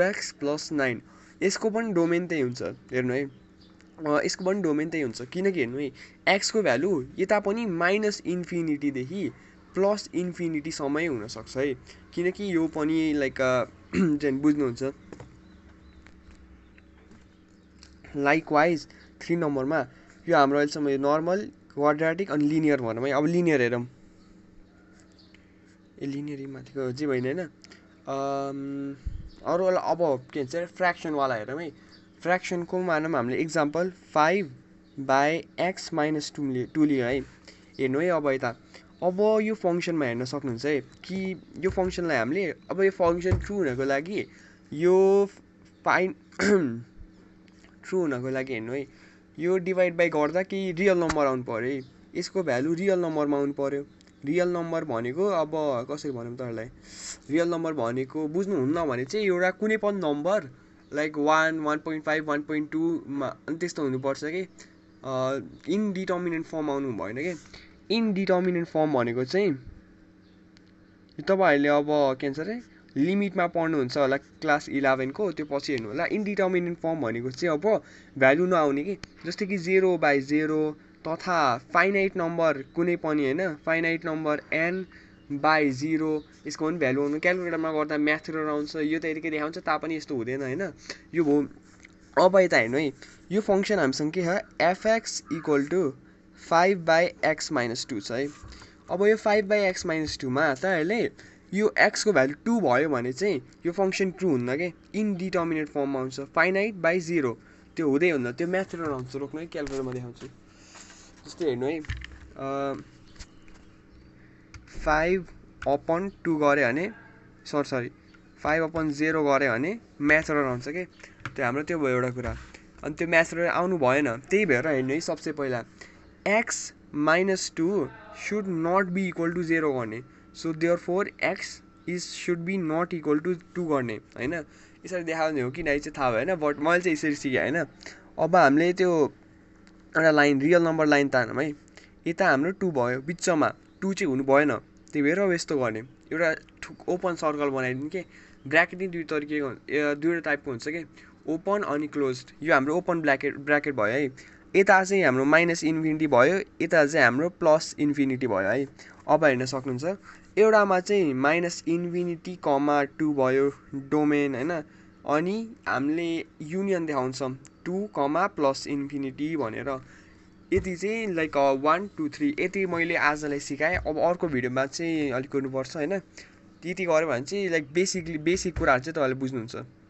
2x + 9 यसको पनि domain त्यही हुन्छ हेर्नु है यसको पनि डोमेन त्यही हुन्छ किनकि हेर्नु है x को भ्यालु यता पनि -∞ देखि +∞ सम्मै हुन सक्छ है किनकि यो पनि लाइक चाहिँ बुझ्नुहुन्छ लाइकवाइज 3 नम्बरमा यो हाम्रो अहिलेसम्म नर्मल क्वाड्रेटिक अनि लिनियर भनौँ है अब लिनियर हेरौँ लिनियर माथिको जे भएन हैन अरू वाला अब के भन्छ फ्र्याक्सनवाला हेरौँ है फ्र्याक्सनको मानौँ हामीले इक्जाम्पल 5/x - 2 लियो है हेर्नु है अब यता अब यो फङ्सनमा हेर्न सक्नुहुन्छ है कि यो फङ्सनलाई हामीले अब यो फङ्सन ट्रु हुनको लागि यो ट्रु हुनको लागि हेर्नु है यो डिभाइड बाई गर्दा केही रियल नम्बर आउनु पर्यो है यसको भ्यालु रियल नम्बरमा आउनु पर्यो रियल नम्बर भनेको अब कसरी भनौँ तपाईँलाई रियल नम्बर भनेको बुझ्नुहुन्न भने चाहिँ एउटा कुनै पनि नम्बर लाइक 1 1.5 1.2 मा अनि त्यस्तो हुनुपर्छ कि इनडिटर्मिनेन्ट फर्म आउनु भएन कि इनडिटर्मिनेन्ट फर्म भनेको चाहिँ तपाईँहरूले अब के भन्छ अरे लिमिटमा पढ्नुहुन्छ होला क्लास 11 को त्यो पछि हेर्नु होला इनडिटर्मिनेन्ट फर्म भनेको चाहिँ अब भ्यालु नआउने कि जस्तै कि 0/0 तथा फाइनाइट नम्बर कुनै पनि हैन फाइनाइट नम्बर n/0 यसको पनि भ्यालु आउनु क्यालकुलेटरमा गर्दा म्याथ एरर आउँछ यो त यतिकै देखाउँछ तापनि यस्तो हुँदैन हैन यो भयो अब यता हेर्नु है यो फङ्सन हामीसँग के छ fx = 5/x - 2 छ है अब यो 5/x - 2 मा तपाईहरुले यो x को भ्यालु 2 भयो भने चाहिँ यो फङ्सन ट्रु हुन्न के इनडिटर्मिनेट फर्ममा आउँछ फाइनाइट/0 त्यो हुँदै हुन्न त्यो म्याथ एरर आउँछ रोक्नु है क्यालकुलेटरमा देखाउँछु जस्तै हेर्नु है 5/2 गरे भने सरी 5/0 गरे भने म्याथ एरर आउँछ के त्यो हाम्रो त्यो भयो एउटा कुरा अनि त्यो म्याथ एरर आउनु भएन त्यही भएर हेर्नु है सबसे पहिला x - 2 should not be equal to 0 गर्ने so therefore x should be not equal to 2 गर्ने हैन यसरी देखाउने हो कि नाइ चाहिँ थाहा भएन बट मैले चाहिँ यसरी सिकेँ हैन अब हामीले त्यो एउटा लाइन रियल नम्बर लाइन तानौँ है यता हाम्रो 2 भयो बिचमा 2 चाहिँ हुनु भएन त्यही भएर अब यस्तो गर्ने एउटा ओपन सर्कल बनाइदिनु के ब्र्याकेट नि दुईवटा टाइपको हुन्छ के ओपन अनि क्लोज्ड यो हाम्रो ओपन ब्र्याकेट भयो है यता चाहिँ हाम्रो -∞ भयो यता चाहिँ हाम्रो +∞ भयो है अब हेर्न सक्नुहुन्छ एउटामा चाहिँ -∞, 2 भयो डोमेन हैन अनि हामीले युनियन देखाउँछौँ 2, +∞ भनेर यति चाहिँ लाइक 1 2 3 यति मैले आजलाई सिकाएँ अब अर्को भिडियोमा चाहिँ अलिक गर्नुपर्छ हैन त्यति गऱ्यो भने चाहिँ लाइक बेसिक कुराहरू चाहिँ तपाईँले बुझ्नुहुन्छ